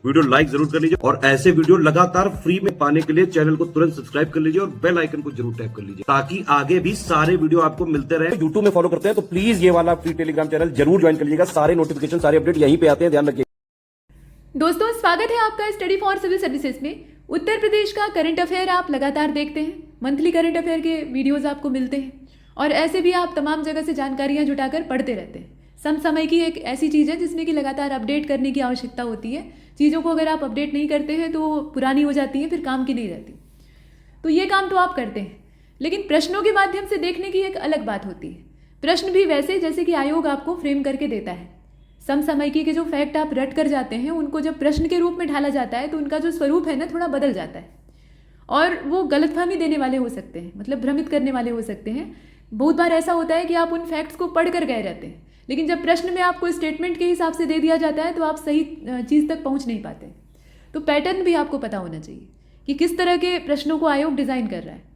Video like जरूर कर लीजिए और ऐसे वीडियो लगातार फ्री में पाने के लिए चैनल को तुरंत सब्सक्राइब कर लीजिए और बेल आइकन को जरूर टैप कर लीजिए ताकि आगे भी सारे वीडियो आपको मिलते रहे। यूट्यूब में फॉलो करते हैं तो प्लीज ये वाला फ्री टेलीग्राम चैनल जरूर ज्वाइन कर लीजिएगा। सारे नोटिफिकेशन सारे अपडेट यहीं पे आते हैं, ध्यान रखिए। दोस्तों, स्वागत है आपका स्टडी फॉर सिविल सर्विसेज में। उत्तर प्रदेश का करंट अफेयर आप लगातार देखते हैं, मंथली करंट अफेयर के वीडियोस आपको मिलते हैं और ऐसे भी आप तमाम जगह से जानकारियां जुटाकर पढ़ते रहते हैं। समसामयिक की एक ऐसी चीज़ है जिसमें कि लगातार अपडेट करने की आवश्यकता होती है। चीज़ों को अगर आप अपडेट नहीं करते हैं तो पुरानी हो जाती हैं, फिर काम की नहीं रहती। तो ये काम तो आप करते हैं, लेकिन प्रश्नों के माध्यम से देखने की एक अलग बात होती है। प्रश्न भी वैसे जैसे कि आयोग आपको फ्रेम करके देता है। समसामयिकी के जो फैक्ट आप रट कर जाते हैं उनको जब प्रश्न के रूप में ढाला जाता है तो उनका जो स्वरूप है ना थोड़ा बदल जाता है और वो गलतफहमी देने वाले हो सकते हैं, मतलब भ्रमित करने वाले हो सकते हैं। बहुत बार ऐसा होता है कि आप उन फैक्ट्स को पढ़ कर गए रहते हैं, लेकिन जब प्रश्न में आपको स्टेटमेंट के हिसाब से दे दिया जाता है तो आप सही चीज़ तक पहुंच नहीं पाते। तो पैटर्न भी आपको पता होना चाहिए कि किस तरह के प्रश्नों को आयोग डिज़ाइन कर रहा है।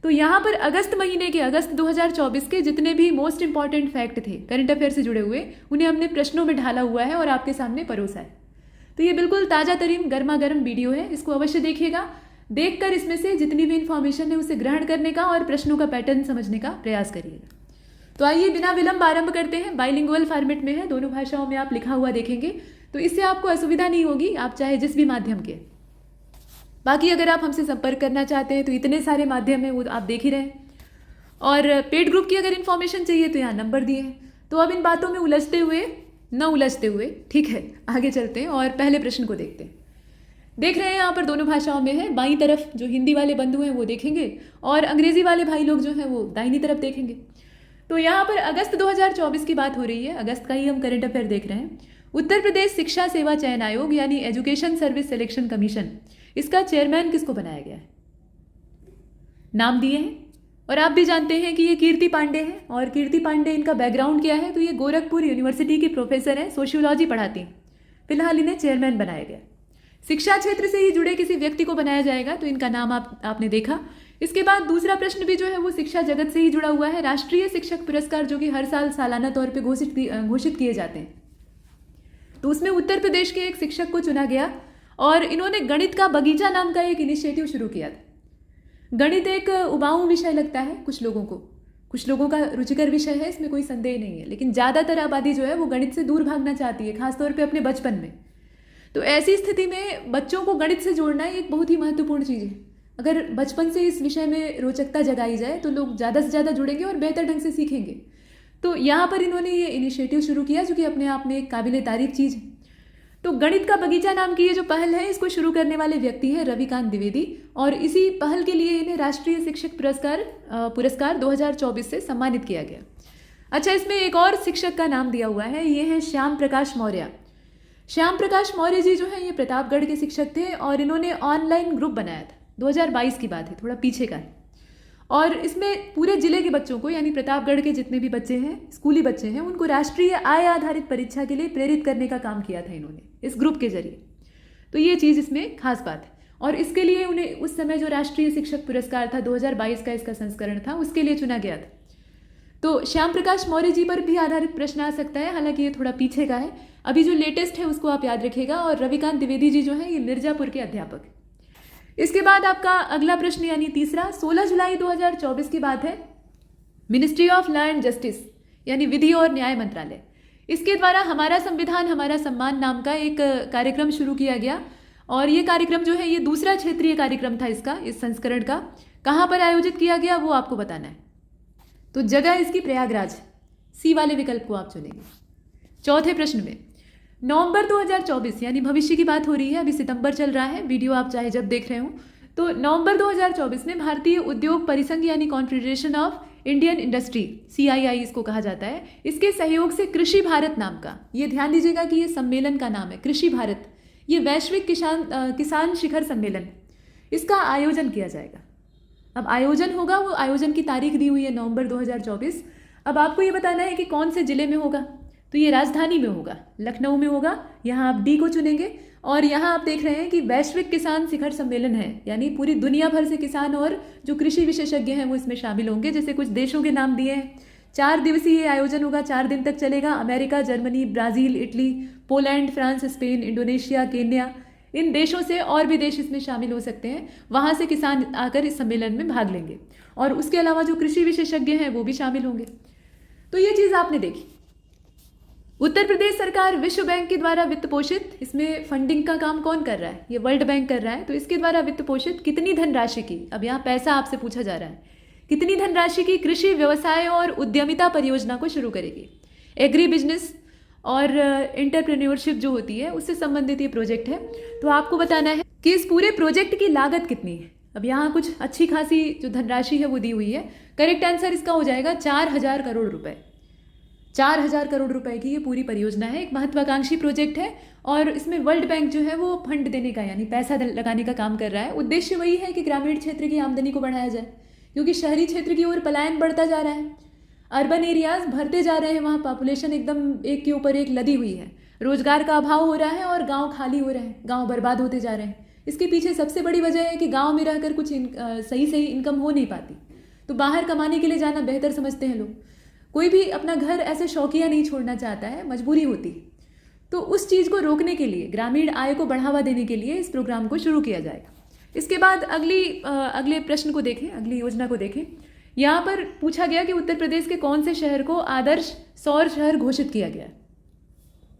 तो यहाँ पर अगस्त महीने के अगस्त 2024 के जितने भी मोस्ट इंपॉर्टेंट फैक्ट थे करंट अफेयर से जुड़े हुए, उन्हें हमने प्रश्नों में ढाला हुआ है और आपके सामने परोसा है। तो ये बिल्कुल ताज़ा तरीन गर्मा गर्म वीडियो है, इसको अवश्य देखिएगा। देखकर इसमें से जितनी भी इंफॉर्मेशन है उसे ग्रहण करने का और प्रश्नों का पैटर्न समझने का प्रयास करिएगा। तो आइए बिना विलंब आरंभ करते हैं। बाइलिंगुअल फॉर्मेट में है, दोनों भाषाओं में आप लिखा हुआ देखेंगे, तो इससे आपको असुविधा नहीं होगी, आप चाहे जिस भी माध्यम के। बाकी अगर आप हमसे संपर्क करना चाहते हैं तो इतने सारे माध्यम हैं, वो आप देख ही रहे हैं। और पेड ग्रुप की अगर इन्फॉर्मेशन चाहिए तो यहाँ नंबर दिए हैं। तो अब इन बातों में उलझते हुए ठीक है, आगे चलते हैं और पहले प्रश्न को देखते हैं। देख रहे हैं यहाँ पर दोनों भाषाओं में है। बाईं तरफ जो हिंदी वाले बंधु हैं वो देखेंगे और अंग्रेजी वाले भाई लोग जो हैं वो दाहिनी तरफ देखेंगे। तो यहाँ पर अगस्त 2024 की बात हो रही है, अगस्त का ही हम करंट अफेयर देख रहे हैं। उत्तर प्रदेश शिक्षा सेवा चयन आयोग यानी एजुकेशन सर्विस सिलेक्शन कमीशन, इसका चेयरमैन किसको बनाया गया है? नाम दिए हैं और आप भी जानते हैं कि ये कीर्ति पांडे हैं। और कीर्ति पांडे, इनका बैकग्राउंड क्या है? तो ये गोरखपुर यूनिवर्सिटी की प्रोफेसर हैं, सोशियोलॉजी पढ़ाती हैं। फिलहाल इन्हें चेयरमैन बनाया गया। शिक्षा क्षेत्र से ही जुड़े किसी व्यक्ति को बनाया जाएगा तो इनका नाम आपने देखा। इसके बाद दूसरा प्रश्न भी जो है वो शिक्षा जगत से ही जुड़ा हुआ है। राष्ट्रीय शिक्षक पुरस्कार जो कि हर साल सालाना तौर पर घोषित किए जाते हैं, तो उसमें उत्तर प्रदेश के एक शिक्षक को चुना गया और इन्होंने गणित का बगीचा नाम का एक इनिशिएटिव शुरू किया था। गणित एक उबाऊ विषय लगता है कुछ लोगों को, कुछ लोगों का रुचिकर विषय है, इसमें कोई संदेह नहीं है, लेकिन ज़्यादातर आबादी जो है वो गणित से दूर भागना चाहती है, खासतौर पे अपने बचपन में। तो ऐसी स्थिति में बच्चों को गणित से जोड़ना एक बहुत ही महत्वपूर्ण चीज़ है। अगर बचपन से इस विषय में रोचकता जगाई जाए तो लोग ज़्यादा से ज़्यादा जुड़ेंगे और बेहतर ढंग से सीखेंगे। तो यहाँ पर इन्होंने ये इनिशिएटिव शुरू किया जो कि अपने आप में एक काबिले तारीफ चीज़ है। तो गणित का बगीचा नाम की ये जो पहल है, इसको शुरू करने वाले व्यक्ति हैं रविकांत द्विवेदी और इसी पहल के लिए इन्हें राष्ट्रीय शिक्षक पुरस्कार 2024 से सम्मानित किया गया। अच्छा, इसमें एक और शिक्षक का नाम दिया हुआ है, ये है श्याम प्रकाश मौर्य। श्याम प्रकाश मौर्य जी जो है ये प्रतापगढ़ के शिक्षक थे और इन्होंने ऑनलाइन ग्रुप बनाया था। 2022 की बात है, थोड़ा पीछे का है। और इसमें पूरे जिले के बच्चों को, यानी प्रतापगढ़ के जितने भी बच्चे हैं, स्कूली बच्चे हैं, उनको राष्ट्रीय आय आधारित परीक्षा के लिए प्रेरित करने का काम किया था इन्होंने इस ग्रुप के जरिए। तो ये चीज़ इसमें खास बात है और इसके लिए उन्हें उस समय जो राष्ट्रीय शिक्षक पुरस्कार था 2022 का इसका संस्करण था, उसके लिए चुना गया था। तो श्याम प्रकाश मौर्य जी पर भी आधारित प्रश्न आ सकता है, हालांकि ये थोड़ा पीछे का है। अभी जो लेटेस्ट है उसको आप याद रखिएगा। और रविकांत द्विवेदी जी जो है ये मिर्जापुर के अध्यापक है। इसके बाद आपका अगला प्रश्न यानी तीसरा, 16 जुलाई 2024 की बात है। Ministry of law and justice यानी विधि और न्याय मंत्रालय, इसके द्वारा हमारा संविधान हमारा सम्मान नाम का एक कार्यक्रम शुरू किया गया और ये कार्यक्रम जो है ये दूसरा क्षेत्रीय कार्यक्रम था इसका, इस संस्करण का। कहाँ पर आयोजित किया गया वो आपको बताना है। तो जगह इसकी प्रयागराज, सी वाले विकल्प को आप चुनेंगे। चौथे प्रश्न में नवंबर 2024 यानी भविष्य की बात हो रही है, अभी सितंबर चल रहा है, वीडियो आप चाहे जब देख रहे हो। तो नवंबर 2024 में भारतीय उद्योग परिसंघ यानी confederation of Indian industry, CII इसको कहा जाता है, इसके सहयोग से कृषि भारत नाम का, ये ध्यान दीजिएगा कि ये सम्मेलन का नाम है कृषि भारत, ये वैश्विक किसान शिखर सम्मेलन, इसका आयोजन किया जाएगा। अब आयोजन होगा, वो आयोजन की तारीख दी हुई है नवंबर 2024। अब आपको ये बताना है कि कौन से जिले में होगा। तो ये राजधानी में होगा, लखनऊ में होगा। यहाँ आप डी को चुनेंगे और यहाँ आप देख रहे हैं कि वैश्विक किसान शिखर सम्मेलन है, यानी पूरी दुनिया भर से किसान और जो कृषि विशेषज्ञ हैं वो इसमें शामिल होंगे। जैसे कुछ देशों के नाम दिए हैं। 4 दिवसीय आयोजन होगा, 4 दिन तक चलेगा। America, Germany, Brazil, Italy, Poland, France, Spain, Indonesia, Kenya, इन देशों से और भी देश इसमें शामिल हो सकते हैं, वहाँ से किसान आकर इस सम्मेलन में भाग लेंगे और उसके अलावा जो कृषि विशेषज्ञ हैं वो भी शामिल होंगे। तो ये चीज़ आपने देखी। उत्तर प्रदेश सरकार विश्व बैंक के द्वारा वित्त पोषित, इसमें फंडिंग का काम कौन कर रहा है? ये वर्ल्ड बैंक कर रहा है। तो इसके द्वारा वित्त पोषित कितनी धनराशि की, अब यहाँ पैसा आपसे पूछा जा रहा है, कितनी धनराशि की कृषि व्यवसाय और उद्यमिता परियोजना को शुरू करेगी? एग्री बिजनेस और एंटरप्रेन्योरशिप जो होती है उससे संबंधित ये प्रोजेक्ट है। तो आपको बताना है कि इस पूरे प्रोजेक्ट की लागत कितनी है। अब यहाँ कुछ अच्छी खासी जो धनराशि है वो दी हुई है। करेक्ट आंसर इसका हो जाएगा 4,000 करोड़ रुपए। 4,000 करोड़ रुपए की ये पूरी परियोजना है, एक महत्वाकांक्षी प्रोजेक्ट है और इसमें वर्ल्ड बैंक जो है वो फंड देने का यानी पैसा लगाने का काम कर रहा है। उद्देश्य वही है कि ग्रामीण क्षेत्र की आमदनी को बढ़ाया जाए, क्योंकि शहरी क्षेत्र की ओर पलायन बढ़ता जा रहा है, अर्बन एरियाज भरते जा रहे हैं, वहाँ पॉपुलेशन एकदम एक के ऊपर एक लदी हुई है, रोजगार का अभाव हो रहा है और गांव खाली हो रहे हैं, गांव बर्बाद होते जा रहे हैं। इसके पीछे सबसे बड़ी वजह है कि गांव में रहकर कुछ सही इनकम हो नहीं पाती, तो बाहर कमाने के लिए जाना बेहतर समझते हैं लोग। कोई भी अपना घर ऐसे शौकिया नहीं छोड़ना चाहता है, मजबूरी होती है। तो उस चीज़ को रोकने के लिए, ग्रामीण आय को बढ़ावा देने के लिए इस प्रोग्राम को शुरू किया जाएगा। इसके बाद अगले प्रश्न को देखें, अगली योजना को देखें। यहाँ पर पूछा गया कि उत्तर प्रदेश के कौन से शहर को आदर्श सौर शहर घोषित किया गया।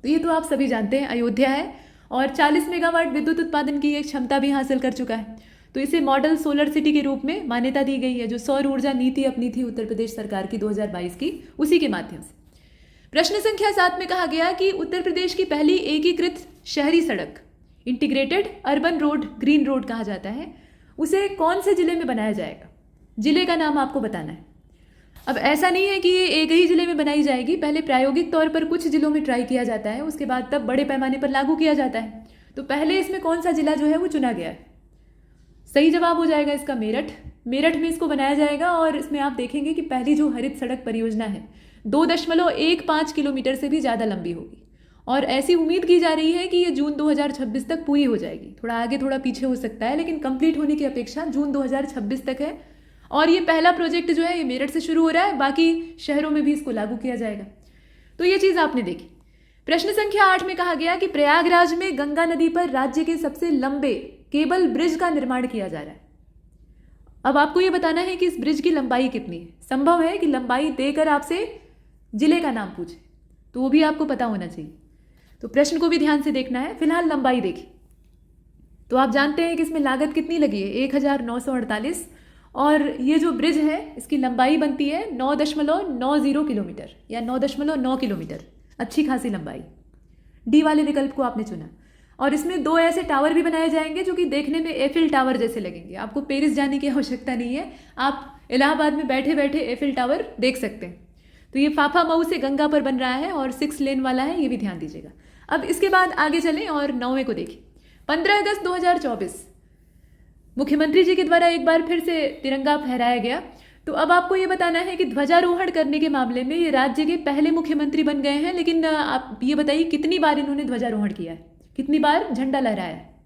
तो ये तो आप सभी जानते हैं, अयोध्या है और 40 मेगावाट विद्युत उत्पादन की एक क्षमता भी हासिल कर चुका है। तो इसे मॉडल सोलर सिटी के रूप में मान्यता दी गई है, जो सौर ऊर्जा नीति अपनी थी उत्तर प्रदेश सरकार की 2022 की, उसी के माध्यम से। प्रश्न संख्या 7 में कहा गया कि उत्तर प्रदेश की पहली एकीकृत शहरी सड़क, integrated urban road, green road कहा जाता है, उसे कौन से जिले में बनाया जाएगा? जिले का नाम आपको बताना है। अब ऐसा नहीं है कि ये एक ही जिले में बनाई जाएगी, पहले प्रायोगिक तौर पर कुछ जिलों में ट्राई किया जाता है, उसके बाद तब बड़े पैमाने पर लागू किया जाता है। तो पहले इसमें कौन सा जिला जो है वो चुना गया है? सही जवाब हो जाएगा इसका मेरठ। मेरठ में इसको बनाया जाएगा और इसमें आप देखेंगे कि पहली जो हरित सड़क परियोजना है 2.15 किलोमीटर से भी ज़्यादा लंबी होगी और ऐसी उम्मीद की जा रही है कि ये जून 2026 तक पूरी हो जाएगी। थोड़ा आगे थोड़ा पीछे हो सकता है, लेकिन कंप्लीट होने की अपेक्षा जून 2026 तक है। और ये पहला प्रोजेक्ट जो है ये मेरठ से शुरू हो रहा है, बाकी शहरों में भी इसको लागू किया जाएगा। तो ये चीज़ आपने देखी। प्रश्न संख्या 8 में कहा गया कि प्रयागराज में गंगा नदी पर राज्य के सबसे लंबे केबल ब्रिज का निर्माण किया जा रहा है। अब आपको ये बताना है कि इस ब्रिज की लंबाई कितनी है। संभव है कि लंबाई देकर आपसे जिले का नाम पूछे, तो वो भी आपको पता होना चाहिए। तो प्रश्न को भी ध्यान से देखना है। फिलहाल लंबाई देखिए तो आप जानते हैं कि इसमें लागत कितनी लगी है, 1948, और ये जो ब्रिज है इसकी लंबाई बनती है 9.90 किलोमीटर या 9.9 किलोमीटर। अच्छी खासी लंबाई। डी वाले विकल्प को आपने चुना। और इसमें 2 ऐसे टावर भी बनाए जाएंगे जो कि देखने में एफिल टावर जैसे लगेंगे। आपको पेरिस जाने की आवश्यकता नहीं है, आप इलाहाबाद में बैठे बैठे एफिल टावर देख सकते हैं। तो ये फाफा मऊ से गंगा पर बन रहा है और 6 लेन वाला है, ये भी ध्यान दीजिएगा। अब इसके बाद आगे चलें और 9वें को देखिए। 15 अगस्त 2024 मुख्यमंत्री जी के द्वारा एक बार फिर से तिरंगा फहराया गया। तो अब आपको ये बताना है कि ध्वजारोहण करने के मामले में ये राज्य के पहले मुख्यमंत्री बन गए हैं। लेकिन आप ये बताइए कितनी बार इन्होंने ध्वजारोहण किया है, कितनी बार झंडा लहराया है।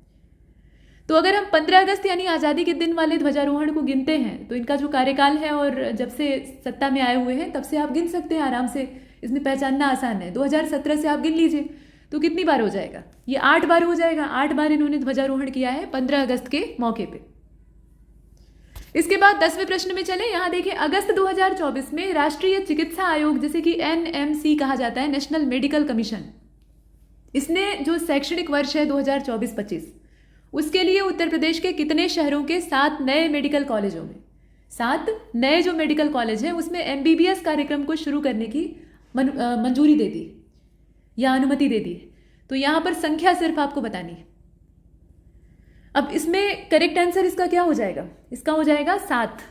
तो अगर हम 15 अगस्त यानी आज़ादी के दिन वाले ध्वजारोहण को गिनते हैं तो इनका जो कार्यकाल है और जब से सत्ता में आए हुए हैं तब से आप गिन सकते हैं आराम से, इसमें पहचानना आसान है। 2017 से आप गिन लीजिए तो कितनी बार हो जाएगा, ये 8 बार हो जाएगा। 8 बार इन्होंने ध्वजारोहण किया है 15 अगस्त के मौके पे। इसके बाद 10वें प्रश्न में चले। यहाँ देखिए, अगस्त 2024 में राष्ट्रीय चिकित्सा आयोग, जिसे कि NMC कहा जाता है, नेशनल मेडिकल कमीशन, इसने जो शैक्षणिक वर्ष है 2024-25 उसके लिए उत्तर प्रदेश के कितने शहरों के 7 नए मेडिकल कॉलेजों में 7 नए जो मेडिकल कॉलेज हैं उसमें MBBS कार्यक्रम को शुरू करने की मंजूरी दे दी या अनुमति दे दी। तो यहाँ पर संख्या सिर्फ आपको बतानी है। अब इसमें करेक्ट आंसर इसका क्या हो जाएगा, इसका हो जाएगा 7।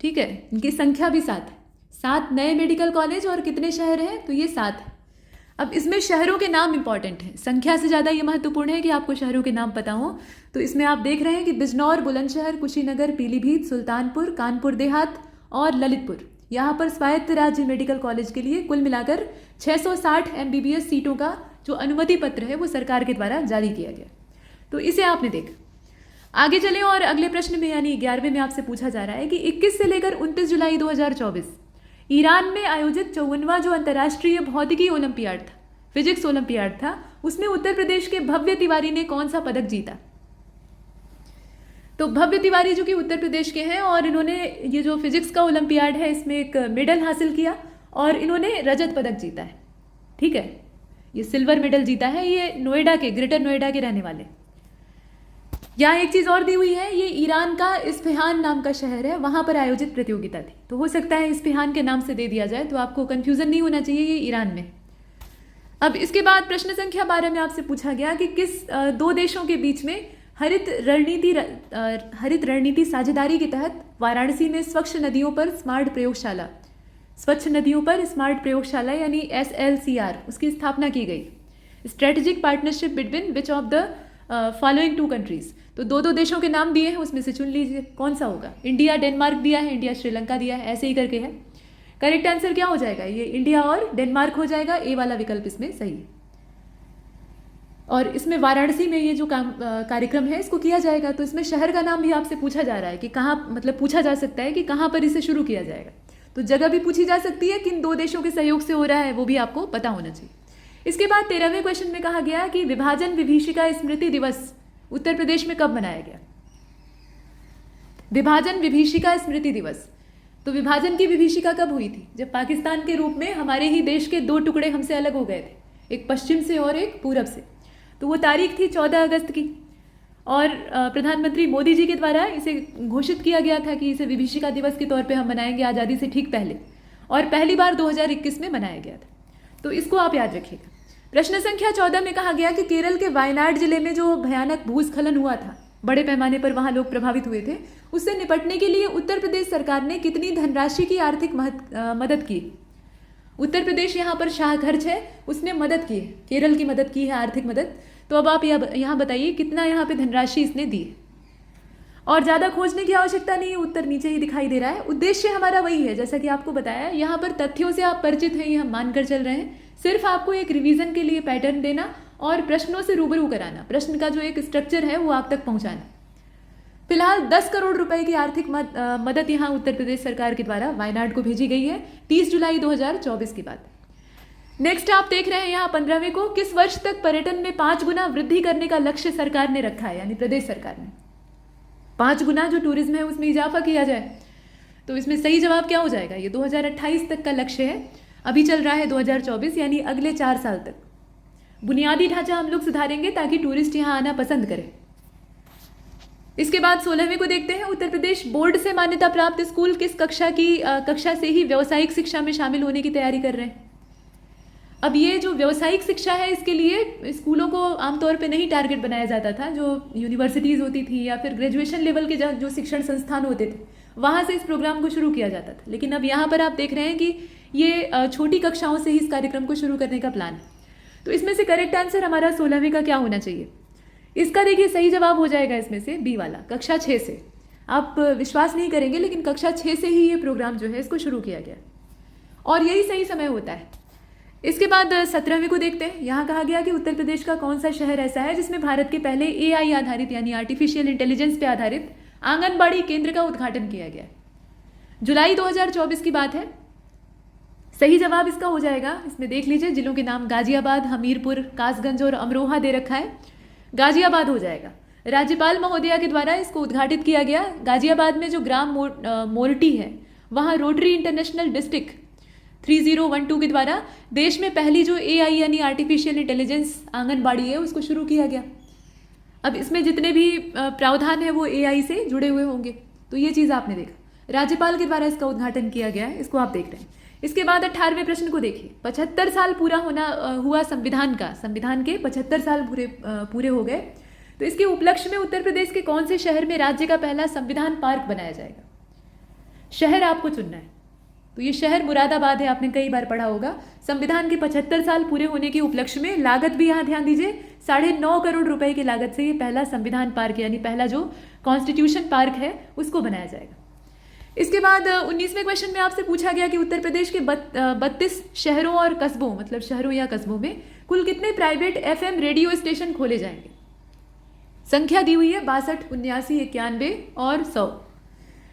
ठीक है, इनकी संख्या भी 7 है। 7 नए मेडिकल कॉलेज और कितने शहर हैं, तो ये 7 है। अब इसमें शहरों के नाम इंपॉर्टेंट हैं, संख्या से ज़्यादा ये महत्वपूर्ण है कि आपको शहरों के नाम पता हो। तो इसमें आप देख रहे हैं कि बिजनौर, बुलंदशहर, कुशीनगर, पीलीभीत, सुल्तानपुर, कानपुर देहात और ललितपुर। यहाँ पर स्वायत्त राज्य मेडिकल कॉलेज के लिए कुल मिलाकर 660 MBBS सीटों का जो अनुमति पत्र है वो सरकार के द्वारा जारी किया गया। तो इसे आपने देखा। आगे चलें और अगले प्रश्न में यानी 11वें में आपसे पूछा जा रहा है कि 21 से लेकर 29 जुलाई 2024 ईरान में आयोजित 54वां जो अंतर्राष्ट्रीय भौतिकी ओलंपियाड था, फिजिक्स ओलंपियाड था, उसमें उत्तर प्रदेश के भव्य तिवारी ने कौन सा पदक जीता? तो भव्य तिवारी जो कि उत्तर प्रदेश के हैं और इन्होंने ये जो फिजिक्स का ओलंपियाड है इसमें एक मेडल हासिल किया और इन्होंने रजत पदक जीता है। ठीक है, ये सिल्वर मेडल जीता है। ये नोएडा के, ग्रेटर नोएडा के रहने वाले। यहाँ एक चीज़ और दी हुई है, ये ईरान का इस्फहान नाम का शहर है, वहाँ पर आयोजित प्रतियोगिता थी। तो हो सकता है इस्फहान के नाम से दे दिया जाए, तो आपको कन्फ्यूज़न नहीं होना चाहिए, ये ईरान में। अब इसके बाद प्रश्न संख्या 12 में आपसे पूछा गया कि किस दो देशों के बीच में हरित रणनीति साझेदारी के तहत वाराणसी में स्वच्छ नदियों पर स्मार्ट प्रयोगशाला यानी SLCR उसकी स्थापना की गई। Strategic partnership between which of the following 2 countries. तो दो देशों के नाम दिए हैं, उसमें से चुन लीजिए कौन सा होगा। इंडिया डेनमार्क दिया है, इंडिया श्रीलंका दिया है, ऐसे ही करके है। करेक्ट आंसर क्या हो जाएगा? ये इंडिया और डेनमार्क हो जाएगा। ए वाला विकल्प इसमें सही है। और इसमें वाराणसी में ये जो कार्यक्रम है इसको किया जाएगा। तो इसमें शहर का नाम भी आपसे पूछा जा रहा है कि कहाँ, मतलब पूछा जा सकता है कि कहाँ पर इसे शुरू किया जाएगा। तो जगह भी पूछी जा सकती है, किन 2 देशों के सहयोग से हो रहा है वो भी आपको पता होना चाहिए। इसके बाद 13वें क्वेश्चन में कहा गया कि विभाजन विभीषिका स्मृति दिवस उत्तर प्रदेश में कब मनाया गया? विभाजन विभीषिका स्मृति दिवस। तो विभाजन की विभीषिका कब हुई थी? जब पाकिस्तान के रूप में हमारे ही देश के 2 टुकड़े हमसे अलग हो गए थे, एक पश्चिम से और एक पूरब से। तो वो तारीख थी 14 अगस्त की और प्रधानमंत्री मोदी जी के द्वारा इसे घोषित किया गया था कि इसे विभीषिका दिवस के तौर पे हम मनाएंगे आज़ादी से ठीक पहले, और पहली बार 2021 में मनाया गया था। तो इसको आप याद रखिएगा। प्रश्न संख्या 14 में कहा गया कि केरल के वायनाड जिले में जो भयानक भूस्खलन हुआ था, बड़े पैमाने पर वहाँ लोग प्रभावित हुए थे, उससे निपटने के लिए उत्तर प्रदेश सरकार ने कितनी धनराशि की आर्थिक मदद की? उत्तर प्रदेश यहाँ पर शाहखर्च है, उसने मदद की है, केरल की मदद की है, आर्थिक मदद। तो अब आप यहाँ बताइए कितना यहाँ पे धनराशि इसने दी है। और ज़्यादा खोजने की आवश्यकता नहीं है, उत्तर नीचे ही दिखाई दे रहा है। उद्देश्य हमारा वही है, जैसा कि आपको बताया, यहाँ पर तथ्यों से आप परिचित हैं, ये हम मानकर चल रहे हैं। सिर्फ आपको एक रिवीजन के लिए पैटर्न देना और प्रश्नों से रूबरू कराना, प्रश्न का जो एक स्ट्रक्चर है वो आप तक पहुँचाना। फिलहाल 10 करोड़ रुपए की आर्थिक मदद यहाँ उत्तर प्रदेश सरकार के द्वारा वायनाड को भेजी गई है 30 जुलाई 2024 की बात। नेक्स्ट आप देख रहे हैं यहाँ 15वें को, किस वर्ष तक पर्यटन में 5 गुना वृद्धि करने का लक्ष्य सरकार ने रखा है, यानी प्रदेश सरकार ने 5 गुना जो टूरिज्म है उसमें इजाफा किया जाए। तो इसमें सही जवाब क्या हो जाएगा? ये 2028 तक का लक्ष्य है, अभी चल रहा है 2024, यानी अगले 4 साल तक। बुनियादी ढांचा हम लोग सुधारेंगे ताकि टूरिस्ट यहाँ आना पसंद करें। इसके बाद 16वें को देखते हैं, उत्तर प्रदेश बोर्ड से मान्यता प्राप्त स्कूल किस कक्षा से ही व्यावसायिक शिक्षा में शामिल होने की तैयारी कर रहे हैं? अब ये जो व्यावसायिक शिक्षा है इसके लिए स्कूलों को आमतौर पे नहीं टारगेट बनाया जाता था। जो यूनिवर्सिटीज़ होती थी या फिर ग्रेजुएशन लेवल के जो शिक्षण संस्थान होते थे वहाँ से इस प्रोग्राम को शुरू किया जाता था। लेकिन अब यहाँ पर आप देख रहे हैं कि ये छोटी कक्षाओं से ही इस कार्यक्रम को शुरू करने का प्लान है। तो इसमें से करेक्ट आंसर हमारा 16वीं का क्या होना चाहिए? इसका देखिए सही जवाब हो जाएगा इसमें से बी वाला, कक्षा 6 से। आप विश्वास नहीं करेंगे लेकिन कक्षा 6 से ही ये प्रोग्राम जो है इसको शुरू किया गया और यही सही समय होता है। इसके बाद 17वें को देखते हैं। यहाँ कहा गया कि उत्तर प्रदेश का कौन सा शहर ऐसा है जिसमें भारत के पहले AI आधारित यानी आर्टिफिशियल इंटेलिजेंस पे आधारित आंगनबाड़ी केंद्र का उद्घाटन किया गया। जुलाई 2024 की बात है। सही जवाब इसका हो जाएगा, इसमें देख लीजिए जिलों के नाम गाजियाबाद, हमीरपुर, कासगंज और अमरोहा दे रखा है। गाजियाबाद हो जाएगा। राज्यपाल महोदया के द्वारा इसको उद्घाटित किया गया। गाजियाबाद में जो ग्राम मोरटी है वहाँ रोटरी इंटरनेशनल डिस्ट्रिक्ट 3012 के द्वारा देश में पहली जो AI यानी आर्टिफिशियल इंटेलिजेंस आंगनबाड़ी है उसको शुरू किया गया। अब इसमें जितने भी प्रावधान है वो AI से जुड़े हुए होंगे। तो ये चीज़ आपने देखा, राज्यपाल के द्वारा इसका उद्घाटन किया गया है, इसको आप देख रहे हैं। इसके बाद 18वें प्रश्न को देखिए। 75 साल पूरा हुआ संविधान के 75 साल पूरे हो गए। तो इसके उपलक्ष्य में उत्तर प्रदेश के कौन से शहर में राज्य का पहला संविधान पार्क बनाया जाएगा? शहर आपको चुनना है। तो ये शहर मुरादाबाद है, आपने कई बार पढ़ा होगा। संविधान के 75 साल पूरे होने के उपलक्ष्य में लागत भी यहाँ ध्यान दीजिए, 9.5 करोड़ रुपए की लागत से ये पहला संविधान पार्क यानी पहला जो कॉन्स्टिट्यूशन पार्क है उसको बनाया जाएगा। इसके बाद 19वें क्वेश्चन में आपसे पूछा गया कि उत्तर प्रदेश के 32 शहरों और कस्बों, मतलब शहरों या कस्बों में कुल कितने प्राइवेट FM रेडियो स्टेशन खोले जाएंगे? संख्या दी हुई है 62, 79, 91 और 100।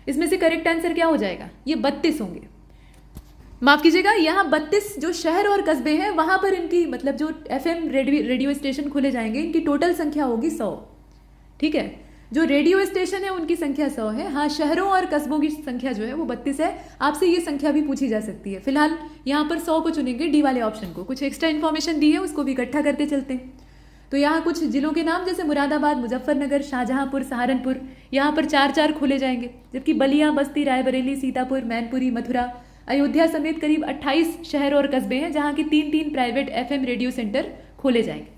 इसमें से करेक्ट आंसर क्या हो जाएगा? ये 32 होंगे। माफ कीजिएगा, यहाँ 32 जो शहर और कस्बे हैं वहां पर इनकी मतलब जो FM रेडियो स्टेशन खोले जाएंगे, इनकी टोटल संख्या होगी 100। ठीक है, जो रेडियो स्टेशन है उनकी संख्या 100 है। हाँ, शहरों और कस्बों की संख्या जो है वो 32 है। आपसे ये संख्या भी पूछी जा सकती है। फिलहाल यहाँ पर 100 को चुनेंगे, डी वाले ऑप्शन को। कुछ एक्स्ट्रा इन्फॉर्मेशन दी है, उसको भी इकट्ठा करते चलते हैं। तो यहाँ कुछ जिलों के नाम जैसे मुरादाबाद, मुजफ्फरनगर, शाहजहांपुर, सहारनपुर, यहाँ पर 4-4 खोले जाएंगे। जबकि बलिया, बस्ती, रायबरेली, सीतापुर, मैनपुरी, मथुरा, अयोध्या समेत करीब 28 शहर और कस्बे हैं जहाँ की 3-3 प्राइवेट FM रेडियो सेंटर खोले जाएंगे।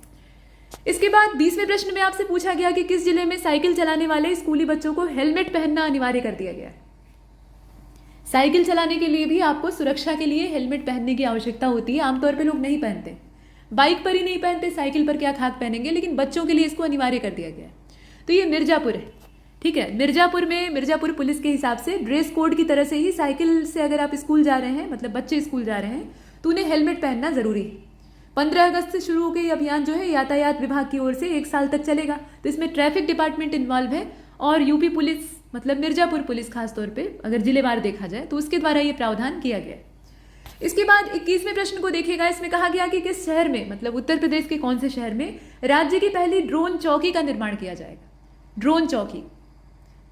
इसके बाद 20वें प्रश्न में आपसे पूछा गया कि किस जिले में साइकिल चलाने वाले स्कूली बच्चों को हेलमेट पहनना अनिवार्य कर दिया गया है। साइकिल चलाने के लिए भी आपको सुरक्षा के लिए हेलमेट पहनने की आवश्यकता होती है। आमतौर पर लोग नहीं पहनते, बाइक पर ही नहीं पहनते, साइकिल पर क्या खाक पहनेंगे, लेकिन बच्चों के लिए इसको अनिवार्य कर दिया गया है। तो ये मिर्जापुर है। ठीक है, मिर्जापुर में मिर्जापुर पुलिस के हिसाब से ड्रेस कोड की तरह से ही साइकिल से अगर आप स्कूल जा रहे हैं, मतलब बच्चे स्कूल जा रहे हैं, तो उन्हें हेलमेट पहनना जरूरी है। 15 अगस्त से शुरू हो गई अभियान जो है यातायात विभाग की ओर से 1 साल तक चलेगा। तो इसमें ट्रैफिक डिपार्टमेंट इन्वॉल्व है और यूपी पुलिस, मतलब मिर्जापुर पुलिस खासतौर पे अगर जिलेवार देखा जाए तो उसके द्वारा ये प्रावधान किया गया है। इसके बाद 21वें प्रश्न को देखिएगा। इसमें कहा गया कि किस शहर में, मतलब उत्तर प्रदेश के कौन से शहर में राज्य की पहली ड्रोन चौकी का निर्माण किया जाएगा। ड्रोन चौकी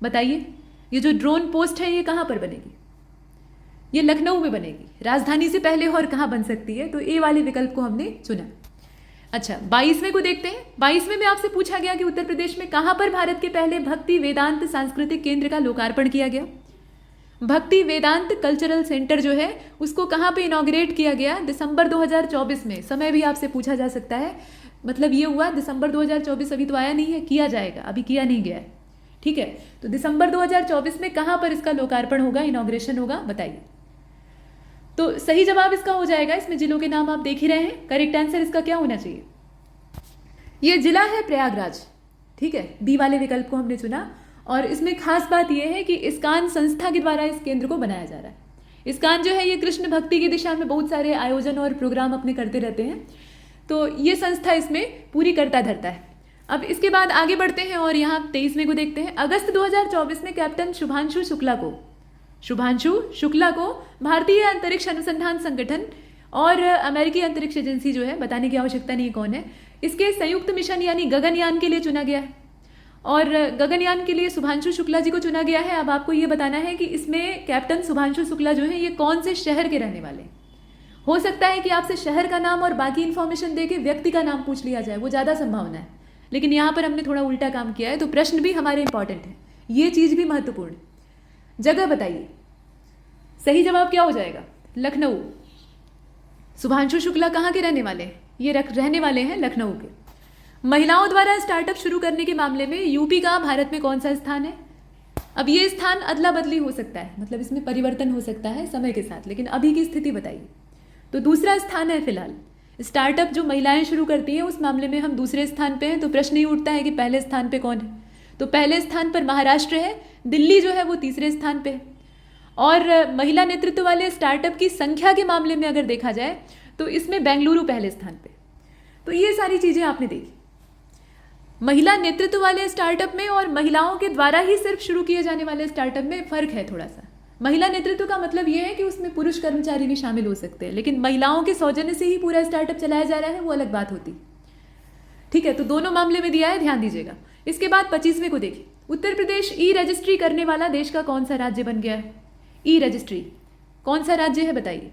बताइए, ये जो ड्रोन पोस्ट है ये कहाँ पर बनेगी? ये लखनऊ में बनेगी। राजधानी से पहले और कहाँ बन सकती है? तो ए वाले विकल्प को हमने चुना। अच्छा, 22वें को देखते हैं। 22वें में आपसे पूछा गया कि उत्तर प्रदेश में कहाँ पर भारत के पहले भक्ति वेदांत सांस्कृतिक केंद्र का लोकार्पण किया गया। भक्ति वेदांत कल्चरल सेंटर जो है उसको कहाँ पे इनॉग्रेट किया गया? दिसंबर 2024 में। समय भी आपसे पूछा जा सकता है, मतलब ये हुआ दिसंबर 2024, अभी तो आया नहीं है, किया जाएगा, अभी किया नहीं गया है। ठीक है, तो दिसंबर 2024 में कहाँ पर इसका लोकार्पण होगा, इनॉग्रेशन होगा, बताइए। तो सही जवाब इसका हो जाएगा, इसमें जिलों के नाम आप देख ही रहे हैं। करेक्ट आंसर इसका क्या होना चाहिए? ये जिला है प्रयागराज। ठीक है, बी वाले विकल्प को हमने चुना। और इसमें खास बात यह है कि इस्कान संस्था के द्वारा इस केंद्र को बनाया जा रहा है। इस्कान जो है ये कृष्ण भक्ति की दिशा में बहुत सारे आयोजन और प्रोग्राम अपने करते रहते हैं, तो ये संस्था इसमें पूरी करता धरता है। अब इसके बाद आगे बढ़ते हैं और यहाँ 23वें को देखते हैं। अगस्त 2024 में कैप्टन शुभांशु शुक्ला को भारतीय अंतरिक्ष अनुसंधान संगठन और अमेरिकी अंतरिक्ष एजेंसी जो है, बताने की आवश्यकता नहीं कौन है, इसके संयुक्त मिशन यानी गगनयान के लिए चुना गया है। और गगनयान के लिए शुभांशु शुक्ला जी को चुना गया है। अब आपको ये बताना है कि इसमें कैप्टन शुभांशु शुक्ला जो है ये कौन से शहर के रहने वाले हैं। हो सकता है कि आपसे शहर का नाम और बाकी इंफॉर्मेशन देके व्यक्ति का नाम पूछ लिया जाए, वो ज़्यादा संभावना है, लेकिन यहाँ पर हमने थोड़ा उल्टा काम किया है, तो प्रश्न भी हमारे इंपॉर्टेंट है, ये चीज़ भी महत्वपूर्ण है। जगह बताइए, सही जवाब क्या हो जाएगा? लखनऊ। शुभांशु शुक्ला कहाँ के रहने वाले हैं? ये रहने वाले हैं लखनऊ के। महिलाओं द्वारा स्टार्टअप शुरू करने के मामले में यूपी का भारत में कौन सा स्थान है? अब ये स्थान अदला बदली हो सकता है, मतलब इसमें परिवर्तन हो सकता है समय के साथ, लेकिन अभी की स्थिति बताइए। तो दूसरा स्थान है फिलहाल। स्टार्टअप जो महिलाएं शुरू करती हैं उस मामले में हम दूसरे स्थान पे हैं, तो प्रश्न ही उठता है कि पहले स्थान पे कौन है। तो पहले स्थान पर महाराष्ट्र है, दिल्ली जो है वो तीसरे स्थान पे है। और महिला नेतृत्व वाले स्टार्टअप की संख्या के मामले में अगर देखा जाए तो इसमें बेंगलुरु पहले स्थान पे। तो ये सारी चीज़ें आपने देखी। महिला नेतृत्व वाले स्टार्टअप में और महिलाओं के द्वारा ही सिर्फ शुरू किए जाने वाले स्टार्टअप में फ़र्क है थोड़ा सा। महिला नेतृत्व का मतलब ये है कि उसमें पुरुष कर्मचारी भी शामिल हो सकते हैं, लेकिन महिलाओं के सौजन्य से ही पूरा स्टार्टअप चलाया जा रहा है, वो अलग बात होती। ठीक है, तो दोनों मामले में दिया है, ध्यान दीजिएगा। इसके बाद 25वें को देखिए। उत्तर प्रदेश ई रजिस्ट्री करने वाला देश का कौन सा राज्य बन गया है? ई रजिस्ट्री कौन सा राज्य है बताइए?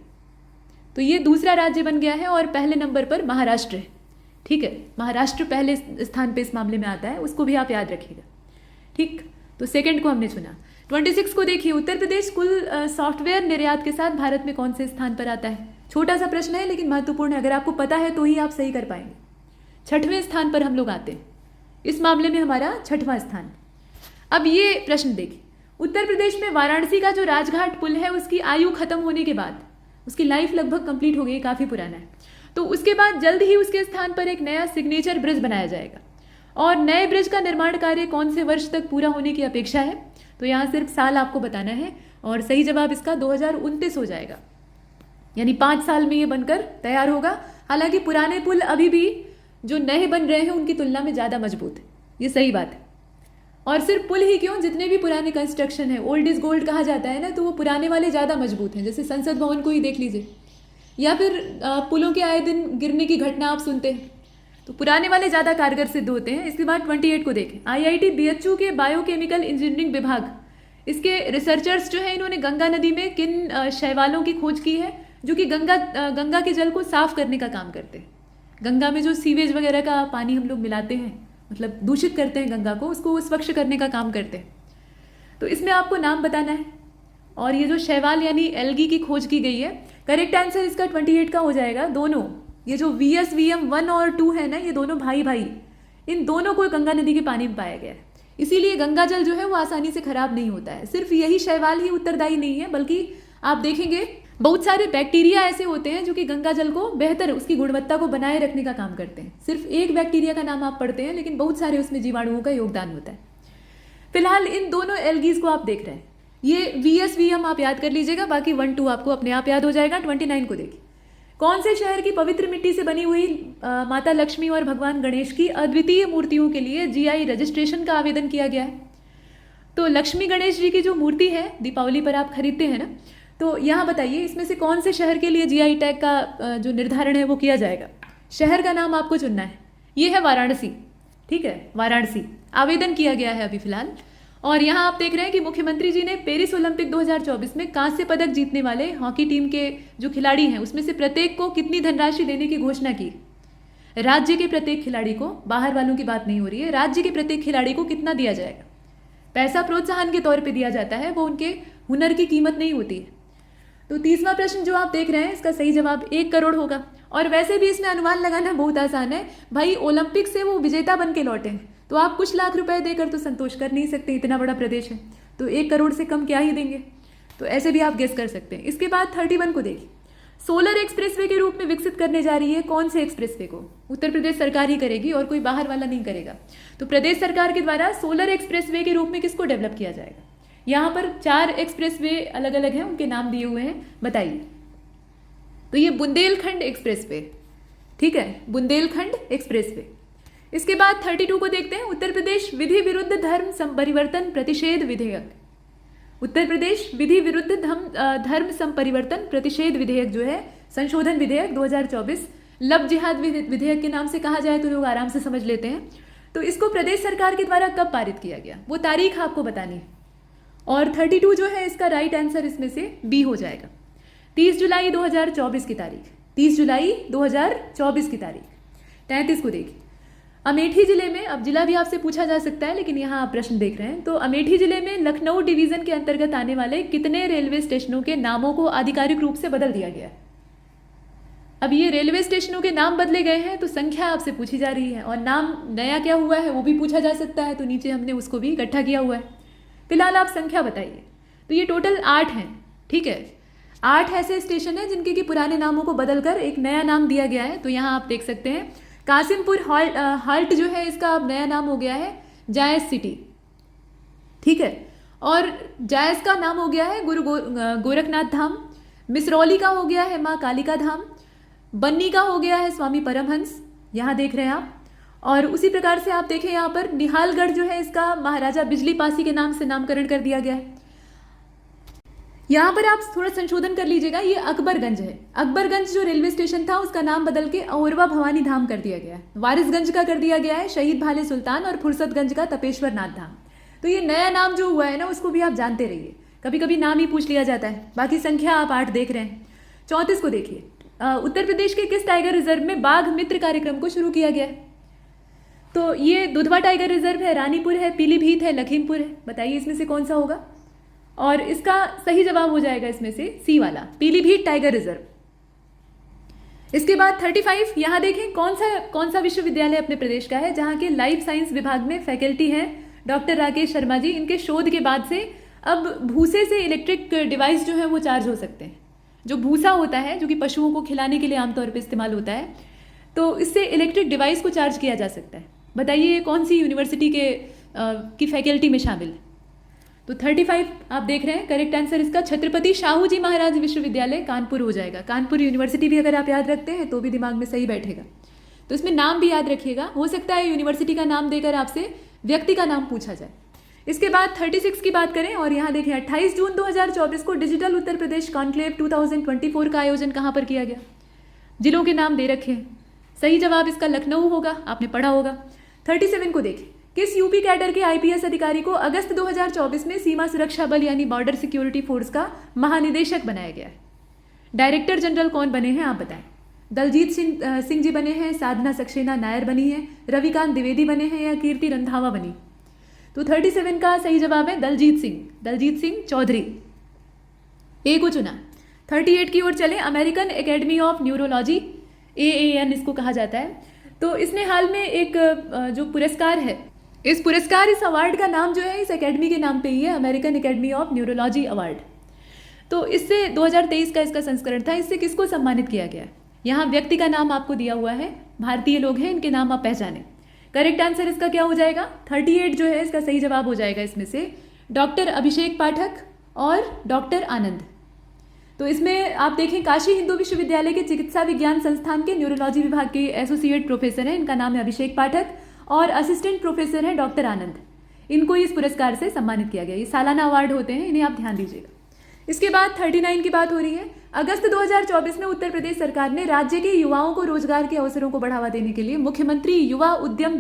तो ये दूसरा राज्य बन गया है और पहले नंबर पर महाराष्ट्र है। ठीक है, महाराष्ट्र पहले स्थान पे इस मामले में आता है, उसको भी आप याद रखिएगा। ठीक, तो सेकंड को हमने चुना। 26 को देखिए। उत्तर प्रदेश कुल सॉफ्टवेयर निर्यात के साथ भारत में कौन से स्थान पर आता है? छोटा सा प्रश्न है लेकिन महत्वपूर्ण है, अगर आपको पता है तो ही आप सही कर पाएंगे। 6वें स्थान पर हम लोग आते हैं, इस मामले में हमारा 6वां स्थान। अब ये प्रश्न देखिए। उत्तर प्रदेश में वाराणसी का जो राजघाट पुल है उसकी आयु खत्म होने के बाद, उसकी लाइफ लगभग कंप्लीट हो गई, काफ़ी पुराना है, तो उसके बाद जल्द ही उसके स्थान पर एक नया सिग्नेचर ब्रिज बनाया जाएगा। और नए ब्रिज का निर्माण कार्य कौन से वर्ष तक पूरा होने की अपेक्षा है? तो यहाँ सिर्फ साल आपको बताना है और सही जवाब इसका 2029 हो जाएगा, यानी 5 साल में ये बनकर तैयार होगा। हालांकि पुराने पुल अभी भी जो नए बन रहे हैं उनकी तुलना में ज़्यादा मजबूत है, ये सही बात है। और सिर्फ पुल ही क्यों, जितने भी पुराने कंस्ट्रक्शन है, ओल्ड इज गोल्ड कहा जाता है ना, तो वो पुराने वाले ज़्यादा मजबूत हैं। जैसे संसद भवन को ही देख लीजिए, या फिर पुलों के आए दिन गिरने की घटना आप सुनते हैं, तो पुराने वाले ज़्यादा कारगर सिद्ध होते हैं। इसके बाद 28 को देखें, IIT BHU के बायोकेमिकल इंजीनियरिंग विभाग, इसके रिसर्चर्स जो है इन्होंने गंगा नदी में किन शैवालों की खोज की है जो कि गंगा के जल को साफ करने का काम करते हैं। गंगा में जो सीवेज वगैरह का पानी हम लोग मिलाते हैं, मतलब दूषित करते हैं गंगा को, उसको स्वच्छ करने का काम करते हैं। तो इसमें आपको नाम बताना है, और ये जो शैवाल यानी एल्गी की खोज की गई है, करेक्ट आंसर इसका 28 का हो जाएगा। दोनों ये जो VSVM 1 और 2 है ना, ये दोनों भाई भाई, इन दोनों को गंगा नदी के पानी में पाया गया है। इसीलिए गंगा जल जो है वो आसानी से खराब नहीं होता है। सिर्फ यही शैवाल ही उत्तरदायी नहीं है, बल्कि आप देखेंगे बहुत सारे बैक्टीरिया ऐसे होते हैं जो कि गंगा जल को बेहतर, उसकी गुणवत्ता को बनाए रखने का काम करते हैं। सिर्फ एक बैक्टीरिया का नाम आप पढ़ते हैं, लेकिन बहुत सारे उसमें जीवाणुओं का योगदान होता है। फिलहाल इन दोनों एल्गीज को आप देख रहे हैं, ये VSVM आप याद कर लीजिएगा, बाकी 1 2 आपको अपने आप याद हो जाएगा। 29 को देखिए, कौन से शहर की पवित्र मिट्टी से बनी हुई माता लक्ष्मी और भगवान गणेश की अद्वितीय मूर्तियों के लिए GI रजिस्ट्रेशन का आवेदन किया गया है? तो लक्ष्मी गणेश जी की जो मूर्ति है, दीपावली पर आप खरीदते हैं ना, तो यहाँ बताइए इसमें से कौन से शहर के लिए GI टैग का जो निर्धारण है वो किया जाएगा। शहर का नाम आपको चुनना है। ये है वाराणसी, ठीक है, वाराणसी आवेदन किया गया है अभी फिलहाल। और यहाँ आप देख रहे हैं कि मुख्यमंत्री जी ने पेरिस ओलंपिक 2024 में कांस्य पदक जीतने वाले हॉकी टीम के जो खिलाड़ी हैं उसमें से प्रत्येक को कितनी धनराशि देने की घोषणा की। राज्य के प्रत्येक खिलाड़ी को, बाहर वालों की बात नहीं हो रही है, राज्य के प्रत्येक खिलाड़ी को कितना दिया जाएगा। पैसा प्रोत्साहन के तौर पर दिया जाता है, वो उनके हुनर की कीमत नहीं होती है। तो 30वां प्रश्न जो आप देख रहे हैं, इसका सही जवाब 1 करोड़ होगा। और वैसे भी इसमें अनुमान लगाना बहुत आसान है भाई, ओलंपिक से वो विजेता बन के लौटे, तो आप कुछ लाख रुपए देकर तो संतोष कर नहीं सकते, इतना बड़ा प्रदेश है, तो 1 करोड़ से कम क्या ही देंगे। तो ऐसे भी आप गेस कर सकते हैं। इसके बाद 31 को देखिए, सोलर एक्सप्रेसवे के रूप में विकसित करने जा रही है कौन से एक्सप्रेसवे को? उत्तर प्रदेश सरकार ही करेगी और कोई बाहर वाला नहीं करेगा। तो प्रदेश सरकार के द्वारा सोलर एक्सप्रेसवे के रूप में किसको डेवलप किया जाएगा? यहाँ पर 4 एक्सप्रेसवे अलग अलग हैं, उनके नाम दिए हुए हैं, बताइए। तो ये बुंदेलखंड एक्सप्रेसवे, ठीक है, बुंदेलखंड एक्सप्रेसवे। इसके बाद 32 को देखते हैं, उत्तर प्रदेश विधि विरुद्ध धर्म संपरिवर्तन प्रतिषेध विधेयक। उत्तर प्रदेश विधि विरुद्ध धर्म संपरिवर्तन प्रतिषेध विधेयक जो है, संशोधन विधेयक 2024, लव जिहाद विधेयक के नाम से कहा जाए तो लोग आराम से समझ लेते हैं। तो इसको प्रदेश सरकार के द्वारा कब पारित किया गया, वो तारीख आपको बतानी है। और 32 जो है इसका राइट आंसर इसमें से बी हो जाएगा। 30 जुलाई 2024 की तारीख, 30 जुलाई 2024 की तारीख। 33 को देखिए, अमेठी जिले में, अब जिला भी आपसे पूछा जा सकता है लेकिन यहाँ आप प्रश्न देख रहे हैं, तो अमेठी जिले में लखनऊ डिवीजन के अंतर्गत आने वाले कितने रेलवे स्टेशनों के नामों को आधिकारिक रूप से बदल दिया गया है? अब ये रेलवे स्टेशनों के नाम बदले गए हैं तो संख्या आपसे पूछी जा रही है, और नाम नया क्या हुआ है वो भी पूछा जा सकता है, तो नीचे हमने उसको भी इकट्ठा किया हुआ है। फिलहाल आप संख्या बताइए। तो ये टोटल 8 हैं, ठीक है, 8 ऐसे स्टेशन हैं जिनके कि पुराने नामों को बदलकर एक नया नाम दिया गया है। तो यहाँ आप देख सकते हैं, कासिमपुर हाल्ट जो है इसका अब नया नाम हो गया है जायस सिटी, ठीक है, और जायस का नाम हो गया है गुरु गोरखनाथ धाम, मिसरौली का हो गया है माँ कालिका धाम, बन्नी का हो गया है स्वामी परमहंस, यहाँ देख रहे हैं आप। और उसी प्रकार से आप देखें यहाँ पर निहालगढ़ जो है इसका महाराजा बिजली पासी के नाम से नामकरण कर दिया गया है। यहाँ पर आप थोड़ा संशोधन कर लीजिएगा, ये अकबरगंज है, अकबरगंज जो रेलवे स्टेशन था उसका नाम बदल के औरवा भवानी धाम कर दिया गया है। वारिसगंज का कर दिया गया है शहीद भाले सुल्तान, और फुर्सतगंज का तपेश्वर नाथ धाम। तो ये नया नाम जो हुआ है ना उसको भी आप जानते रहिए, कभी कभी नाम ही पूछ लिया जाता है। बाकी संख्या आप 8 देख रहे हैं। 34 को देखिए, उत्तर प्रदेश के किस टाइगर रिजर्व में बाघ मित्र कार्यक्रम को शुरू किया गया है? तो ये दुधवा टाइगर रिजर्व है, रानीपुर है, पीलीभीत है, लखीमपुर है, बताइए इसमें से कौन सा होगा? और इसका सही जवाब हो जाएगा इसमें से सी वाला, पीलीभीत टाइगर रिजर्व। इसके बाद 35, यहाँ देखें कौन सा विश्वविद्यालय अपने प्रदेश का है जहाँ के लाइफ साइंस विभाग में फैकल्टी हैं डॉक्टर राकेश शर्मा जी। इनके शोध के बाद से अब भूसे से इलेक्ट्रिक डिवाइस जो है वो चार्ज हो सकते हैं। जो भूसा होता है जो कि पशुओं को खिलाने के लिए आमतौर पर इस्तेमाल होता है, तो इससे इलेक्ट्रिक डिवाइस को चार्ज किया जा सकता है। बताइए कौन सी यूनिवर्सिटी की फैकल्टी में शामिल है? तो 35 आप देख रहे हैं, करेक्ट आंसर इसका छत्रपति शाहू जी महाराज विश्वविद्यालय कानपुर हो जाएगा। कानपुर यूनिवर्सिटी भी अगर आप याद रखते हैं तो भी दिमाग में सही बैठेगा। तो इसमें नाम भी याद रखिएगा, हो सकता है यूनिवर्सिटी का नाम देकर आपसे व्यक्ति का नाम पूछा जाए। इसके बाद 36 की बात करें और यहाँ देखें 28 जून 2024 को डिजिटल उत्तर प्रदेश कॉन्क्लेव 2024 का आयोजन कहाँ पर किया गया? जिलों के नाम दे रखे हैं। सही जवाब इसका लखनऊ होगा, आपने पढ़ा होगा। 37 को देखें, किस यूपी कैडर के आईपीएस अधिकारी को अगस्त 2024 में सीमा सुरक्षा बल यानी बॉर्डर सिक्योरिटी फोर्स का महानिदेशक बनाया गया है? डायरेक्टर जनरल कौन बने हैं आप बताएं? दलजीत सिंह जी बने हैं, साधना सक्सेना नायर बनी है, रविकांत द्विवेदी बने हैं या कीर्ति रंधावा बनी? तो 37 का सही जवाब है दलजीत सिंह चौधरी। ए को चुना। 38 की ओर चले, American academy of neurology, AAN इसको कहा जाता है। तो इसने हाल में एक जो पुरस्कार है, इस अवार्ड का नाम जो है इस एकेडमी के नाम पे ही है, American academy of neurology award. तो इससे 2023 का इसका संस्करण था। इससे किसको सम्मानित किया गया? यहाँ व्यक्ति का नाम आपको दिया हुआ है, भारतीय लोग हैं, इनके नाम आप पहचाने। करेक्ट आंसर इसका क्या हो जाएगा? 38 जो है इसका सही जवाब हो जाएगा इसमें से डॉक्टर अभिषेक पाठक और डॉक्टर आनंद। तो इसमें आप देखें, काशी हिंदू विश्वविद्यालय के चिकित्सा विज्ञान संस्थान के न्यूरोलॉजी विभाग के एसोसिएट प्रोफेसर हैं, इनका नाम है अभिषेक पाठक, और असिस्टेंट प्रोफेसर हैं डॉक्टर आनंद। इनको इस पुरस्कार से सम्मानित किया गया। ये सालाना अवार्ड होते हैं, इन्हें आप ध्यान दीजिएगा। इसके बाद 39 की बात हो रही है। अगस्त 2024 में उत्तर प्रदेश सरकार ने राज्य के युवाओं को रोजगार के अवसरों को बढ़ावा देने के लिए मुख्यमंत्री युवा उद्यम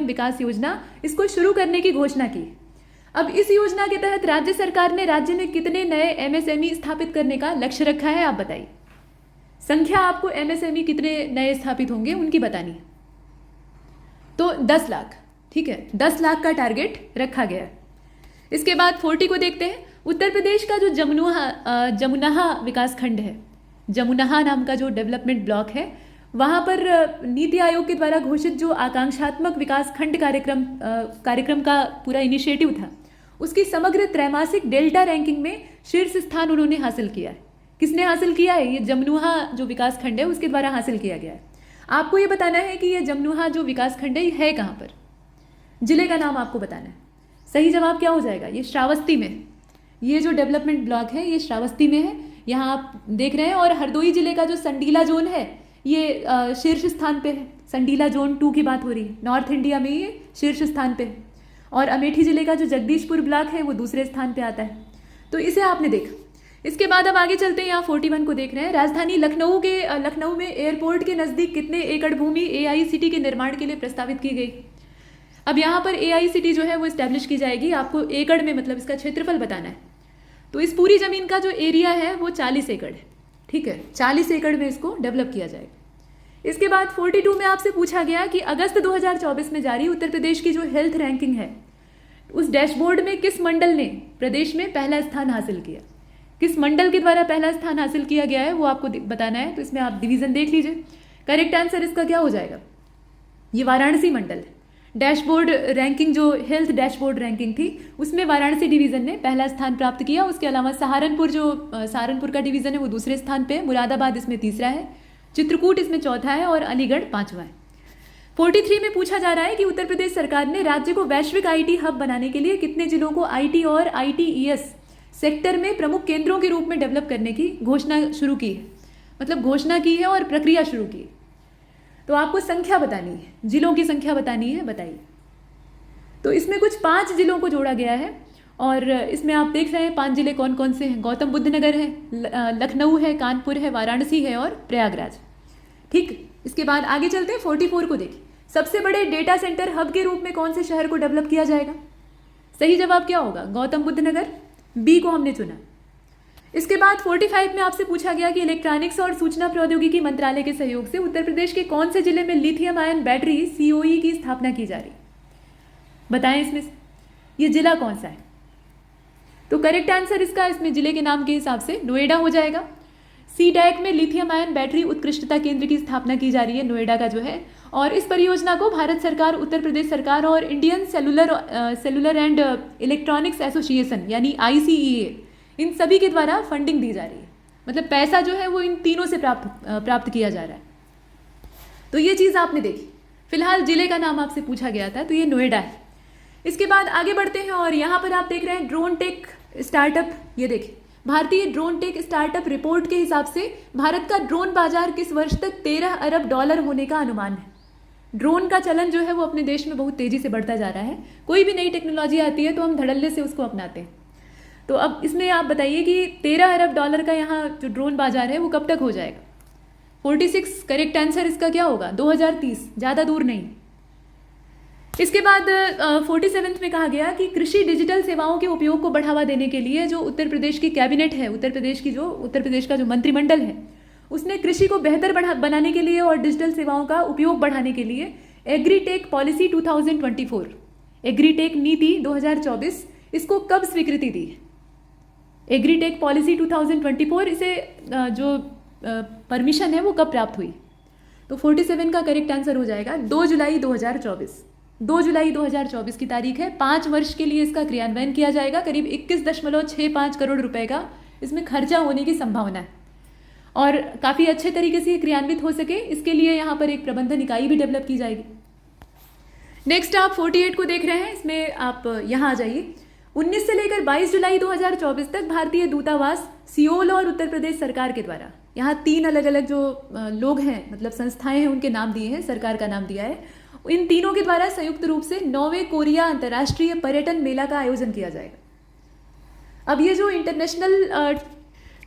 विकास योजना इसको शुरू करने की घोषणा की। अब इस योजना के तहत राज्य सरकार ने राज्य में कितने नए MSME स्थापित करने का लक्ष्य रखा है आप बताइए। संख्या आपको MSME कितने नए स्थापित होंगे उनकी बतानी है। तो 10 लाख, ठीक है, 10 लाख का टारगेट रखा गया है। इसके बाद 40 को देखते हैं। उत्तर प्रदेश का जो जमुनाहा विकास खंड है, जमुनाहा नाम का जो डेवलपमेंट ब्लॉक है, वहाँ पर नीति आयोग के द्वारा घोषित जो आकांक्षात्मक विकास खंड कार्यक्रम का पूरा इनिशिएटिव था, उसकी समग्र त्रैमासिक डेल्टा रैंकिंग में शीर्ष स्थान उन्होंने हासिल किया है। किसने हासिल किया है? ये जमुनुहा जो विकास खंड है उसके द्वारा हासिल किया गया है। आपको ये बताना है कि ये जमुनुहा जो विकास खंड है कहाँ पर, जिले का नाम आपको बताना है। सही जवाब क्या हो जाएगा? ये श्रावस्ती में, ये जो डेवलपमेंट ब्लॉक है ये श्रावस्ती में है, यहाँ आप देख रहे हैं। और हरदोई जिले का जो संडीला जोन है ये शीर्ष स्थान पे है। संडीला जोन 2 की बात हो रही है, नॉर्थ इंडिया में ये शीर्ष स्थान पे है। और अमेठी जिले का जो जगदीशपुर ब्लॉक है वो दूसरे स्थान पे आता है। तो इसे आपने देखा। इसके बाद अब आगे चलते हैं, यहाँ 41 को देख रहे हैं। राजधानी लखनऊ में एयरपोर्ट के नज़दीक कितने एकड़ भूमि AICT के निर्माण के लिए प्रस्तावित की गई? अब यहाँ पर AICT जो है वो इस्टेब्लिश की जाएगी। आपको एकड़ में मतलब इसका क्षेत्रफल बताना है। तो इस पूरी ज़मीन का जो एरिया है वो 40 एकड़ है, ठीक है, 40 एकड़ में इसको डेवलप किया जाएगा। इसके बाद 42 में आपसे पूछा गया कि अगस्त 2024 में जारी उत्तर प्रदेश की जो हेल्थ रैंकिंग है, उस डैशबोर्ड में किस मंडल ने प्रदेश में पहला स्थान हासिल किया? किस मंडल के द्वारा पहला स्थान हासिल किया गया है वो आपको बताना है। तो इसमें आप डिवीज़न देख लीजिए। करेक्ट आंसर इसका क्या हो जाएगा? ये वाराणसी मंडल है। डैशबोर्ड रैंकिंग जो हेल्थ डैशबोर्ड रैंकिंग थी उसमें वाराणसी डिवीज़न ने पहला स्थान प्राप्त किया। उसके अलावा सहारनपुर का डिवीज़न है वो दूसरे स्थान पे है, मुरादाबाद इसमें तीसरा है, चित्रकूट इसमें चौथा है और अलीगढ़ 5वां है। 43 में पूछा जा रहा है कि उत्तर प्रदेश सरकार ने राज्य को वैश्विक IT हब बनाने के लिए कितने जिलों को IT और ITES सेक्टर में प्रमुख केंद्रों के रूप में डेवलप करने की घोषणा शुरू की है, मतलब घोषणा की है और प्रक्रिया शुरू की है। तो आपको संख्या बतानी है, जिलों की संख्या बतानी है, बताइए। तो इसमें कुछ 5 जिलों को जोड़ा गया है और इसमें आप देख रहे हैं 5 जिले कौन कौन से हैं। गौतम बुद्ध नगर है, लखनऊ है, कानपुर है, वाराणसी है और प्रयागराज, ठीक। इसके बाद आगे चलते हैं। 44 को देखिए। सबसे बड़े डेटा सेंटर हब के रूप में कौन से शहर को डेवलप किया जाएगा? सही जवाब क्या होगा? गौतम बुद्ध नगर, बी को हमने चुना। इसके बाद 45 में आपसे पूछा गया कि इलेक्ट्रॉनिक्स और सूचना प्रौद्योगिकी मंत्रालय के सहयोग से उत्तर प्रदेश के कौन से जिले में लिथियम आयन बैटरी COE की स्थापना की जा रही, बताएं इसमें से ये जिला कौन सा है? तो करेक्ट आंसर इसका इसमें जिले के नाम के हिसाब से नोएडा हो जाएगा। CDAC में लिथियम आयन बैटरी उत्कृष्टता केंद्र की स्थापना की जा रही है, नोएडा का जो है। और इस परियोजना को भारत सरकार, उत्तर प्रदेश सरकार और Indian cellular and electronics association यानी ICEA, इन सभी के द्वारा फंडिंग दी जा रही है। मतलब पैसा जो है वो इन तीनों से प्राप्त किया जा रहा है। तो ये चीज़ आपने देखी। फिलहाल जिले का नाम आपसे पूछा गया था, तो ये नोएडा है। इसके बाद आगे बढ़ते हैं और यहाँ पर आप देख रहे हैं ड्रोन टेक स्टार्टअप। ये देखिए, भारतीय ड्रोन टेक स्टार्टअप रिपोर्ट के हिसाब से भारत का ड्रोन बाजार किस वर्ष तक $13 अरब होने का अनुमान है। ड्रोन का चलन जो है वो अपने देश में बहुत तेज़ी से बढ़ता जा रहा है। कोई भी नई टेक्नोलॉजी आती है तो हम धड़ल्ले से उसको अपनाते हैं। तो अब इसमें आप बताइए कि 13 अरब डॉलर का यहाँ जो ड्रोन बाजार है वो कब तक हो जाएगा? 46 करेक्ट आंसर इसका क्या होगा? 2030, ज़्यादा दूर नहीं। इसके बाद 47 में कहा गया कि कृषि डिजिटल सेवाओं के उपयोग को बढ़ावा देने के लिए जो उत्तर प्रदेश की कैबिनेट है, उत्तर प्रदेश का जो मंत्रिमंडल है, उसने कृषि को बेहतर बनाने के लिए और डिजिटल सेवाओं का उपयोग बढ़ाने के लिए एग्रीटेक पॉलिसी 2024, एग्रीटेक नीति 2024, इसको कब स्वीकृति दी? एग्रीटेक पॉलिसी 2024, इसे जो परमिशन है वो कब प्राप्त हुई? तो 47 का करेक्ट आंसर हो जाएगा 2 जुलाई 2024। 2 जुलाई 2024 की तारीख है। 5 वर्ष के लिए इसका क्रियान्वयन किया जाएगा। करीब 21.65 करोड़ रुपए का इसमें खर्चा होने की संभावना है और काफ़ी अच्छे तरीके से क्रियान्वित हो सके इसके लिए यहाँ पर एक प्रबंधन इकाई भी डेवलप की जाएगी। नेक्स्ट आप 48 को देख रहे हैं, इसमें आप यहाँ आ जाइए। 19 से लेकर 22 जुलाई 2024 तक भारतीय दूतावास सियोल और उत्तर प्रदेश सरकार के द्वारा, यहाँ 3 अलग अलग जो लोग हैं, मतलब संस्थाएं हैं, उनके नाम दिए हैं, सरकार का नाम दिया है। इन तीनों के द्वारा संयुक्त रूप से 9वें कोरिया अंतर्राष्ट्रीय पर्यटन मेला का आयोजन किया जाएगा। अब ये जो इंटरनेशनल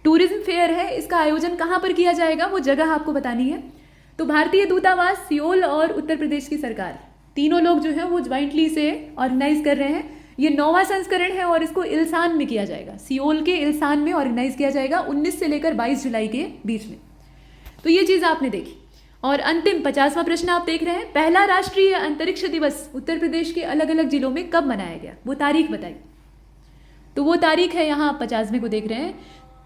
टूरिज्म फेयर है, इसका आयोजन कहाँ पर किया जाएगा वो जगह आपको बतानी है। तो भारतीय दूतावास, सियोल और उत्तर प्रदेश की सरकार, तीनों लोग जो है वो ज्वाइंटली से ऑर्गेनाइज कर रहे हैं। ये 9वां संस्करण है और इसको इल्सान में किया जाएगा, सियोल के इल्सान में ऑर्गेनाइज किया जाएगा 19 से लेकर 22 जुलाई के बीच में। तो ये चीज़ आपने देखी। और अंतिम 50वां प्रश्न आप देख रहे हैं, पहला राष्ट्रीय अंतरिक्ष दिवस उत्तर प्रदेश के अलग अलग जिलों में कब मनाया गया? वो तारीख बताइए। तो वो तारीख है, यहाँ आप 50वें को देख रहे हैं,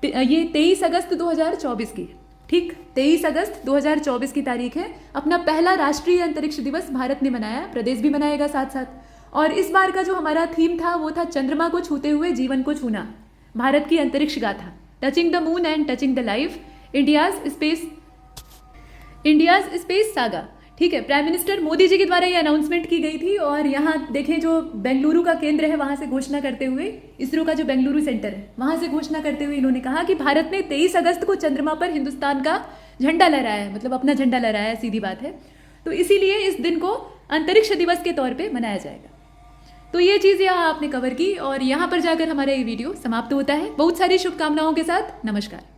ये 23 अगस्त 2024 की, ठीक, 23 अगस्त 2024 की तारीख है। अपना पहला राष्ट्रीय अंतरिक्ष दिवस भारत ने मनाया, प्रदेश भी मनाएगा साथ साथ। और इस बार का जो हमारा थीम था वो था चंद्रमा को छूते हुए जीवन को छूना, भारत की अंतरिक्ष गाथा, touching the moon and touching the life, India's space saga. ठीक है, प्राइम मिनिस्टर मोदी जी के द्वारा ये अनाउंसमेंट की गई थी। और यहाँ देखें, जो बेंगलुरु का केंद्र है वहाँ से घोषणा करते हुए, इसरो का जो बेंगलुरु सेंटर है वहाँ से घोषणा करते हुए इन्होंने कहा कि भारत ने 23 अगस्त को चंद्रमा पर हिंदुस्तान का झंडा लहराया है, मतलब अपना झंडा लहराया है, सीधी बात है। तो इसीलिए इस दिन को अंतरिक्ष दिवस के तौर पर मनाया जाएगा। तो ये चीज़ यहाँ आपने कवर की और यहाँ पर जाकर हमारा ये वीडियो समाप्त होता है। बहुत सारी शुभकामनाओं के साथ, नमस्कार।